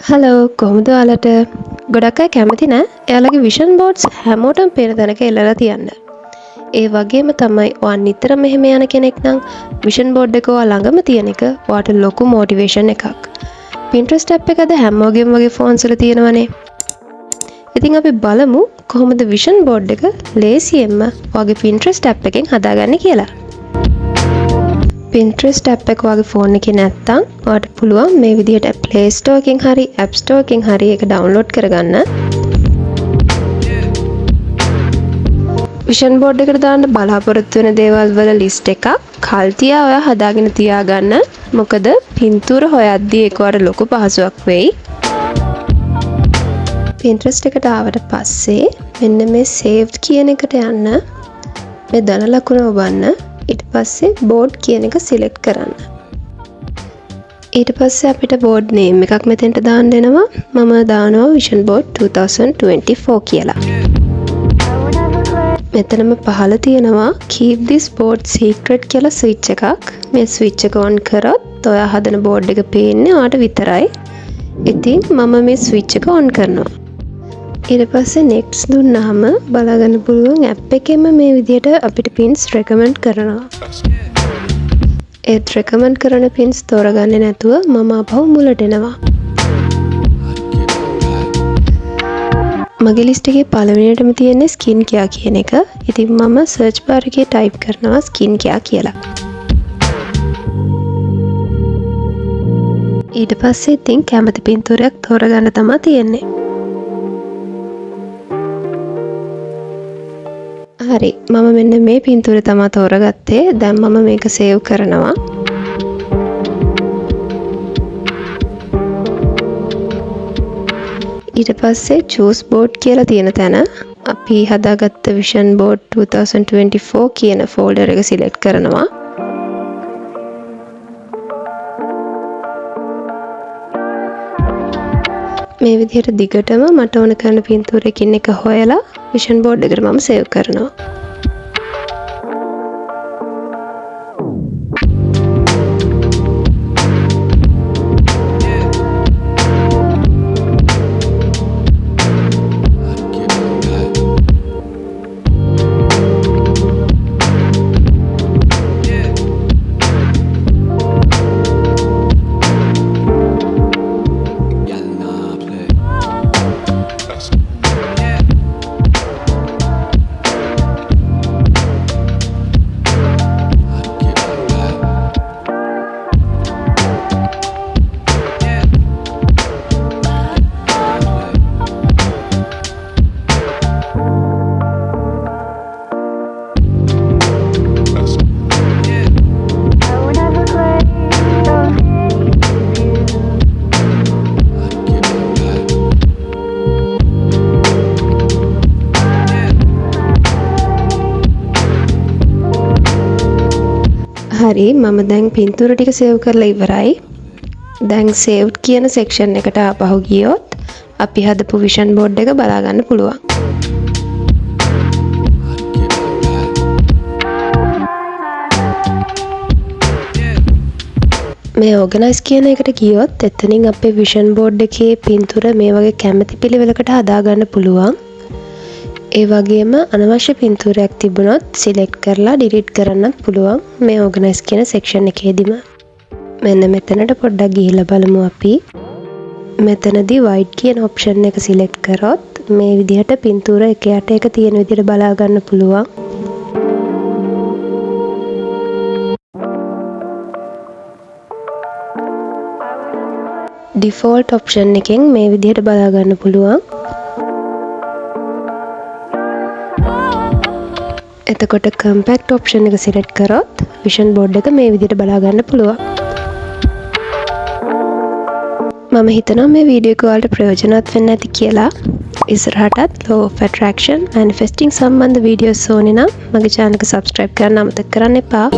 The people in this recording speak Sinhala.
හලෝ කොහොමද ඔයාලට? ගොඩක් අය කැමති නෑ එයාලගේ විෂන් බෝඩ්ස් හැමෝටම පේන තැනක එල්ලලා තියන්න. ඒ වගේම තමයි ඔයා නිතරම මෙහෙම යන කෙනෙක් නම් විෂන් බෝඩ් එක ඔයා ළඟම තියෙන එක ඔයාට ලොකු මොටිවේෂන් එකක්. Pinterest app එක අද හැමෝගෙම වගේ ෆෝන්ස් වල තියෙනවනේ. ඉතින් අපි බලමු කොහොමද විෂන් බෝඩ් එක ලේසියෙන්ම ඔයාගේ Pinterest app එකෙන් හදාගන්නේ කියලා. Pinterest app එක ඔයාගේ ෆෝන් එකේ නැත්තම් ඔයාට පුළුවන් මේ විදිහට Play Store එකෙන් හරි App Store එකෙන් හරි ඒක ඩවුන්ලෝඩ් කරගන්න. විෂන් බෝඩ් එකට දාන්න බලාපොරොත්තු වෙන දේවල් වල ලිස්ට් එකක් කල් තියා ඔයා හදාගෙන තියාගන්න. මොකද පින්තූර හොයද්දී ඒක ඔයාට ලොකු පහසුවක් වෙයි. Pinterest එකට ආවට පස්සේ මෙන්න මේ saved කියන එකට යන්න. මේ ධන ලකුණ ඔබන්න. ඊට පස්සේ board කියන එක select කරන්න. ඊට පස්සේ අපිට board name එකක් මෙතෙන්ට දාන්න දෙනවා. මම දානවා vision board 2024 කියලා. මෙතනම පහළ තියෙනවා keep this board secret කියලා switch එකක්. මේ switch එක on කරොත් ඔයා හදන board එක පේන්නේ ඔයාට විතරයි. ඉතින් මම මේ switch එක on කරනවා. ඊට පස්සේ next දුන්නාම බලාගන්න පුළුවන් app එකෙන්ම මේ විදිහට අපිට pins recommend කරනවා. ඒත් recommend කරන pins තෝරගන්නේ නැතුව මම ආපහු මුලට එනවා. මගේ list එකේ පළවෙනියටම තියෙන්නේ skin care කියන එක. ඉතින් මම search bar එකේ type කරනවා skin care කියලා. ඊට පස්සේ ඉතින් කැමති පින්තූරයක් තෝරගන්න තමයි තියෙන්නේ. හරි මම මෙන්න මේ පින්තූරය තමයි තෝරගත්තේ. දැන් මම මේක සේව් කරනවා. ඊට පස්සේ choose board කියලා තියෙන තැන අපි හදාගත්ත vision board 2024 කියන folder එක select කරනවා. මේ විදිහට දිගටම මට ඕන කරන පින්තූරයකින් එක හොයලා vision board එකට මම save කරනවා. හරි මම දැන් පින්තූර ටික සේව් කරලා ඉවරයි. දැන් saved කියන section එකට ආපහු ගියොත් අපි හදපු vision board එක බලා ගන්න පුළුවන්. මේ organize කියන එකට ගියොත් එතනින් අපේ vision board එකේ පින්තූර මේ වගේ කැමති පිළිවෙලකට හදා ගන්න පුළුවන්. ඒ වගේම අනවශ්‍ය පින්තූරයක් තිබුණොත් select කරලා delete කරන්නත් පුළුවන් මේ organize කියන section එකේදීම. මෙන්න මෙතනට පොඩ්ඩක් ගිහිල්ලා බලමු අපි. මෙතනදී white කියන option එක select කරොත් මේ විදිහට පින්තූර එක යට එක තියෙන විදිහට බලා ගන්න පුළුවන්. default option එකෙන් මේ විදිහට බලා ගන්න පුළුවන්. එතකොට compact option එක select කරොත් vision board එක මේ විදිහට බලා ගන්න පුළුවන්. මම හිතනවා මේ වීඩියෝ එක ඔයාලට ප්‍රයෝජනවත් වෙන්න ඇති කියලා. ඉස්සරහටත් law of attraction manifesting සම්බන්ධ වීඩියෝස් ඕනේ නම් මගේ channel එක subscribe කරන්න අමතක කරන්න එපා.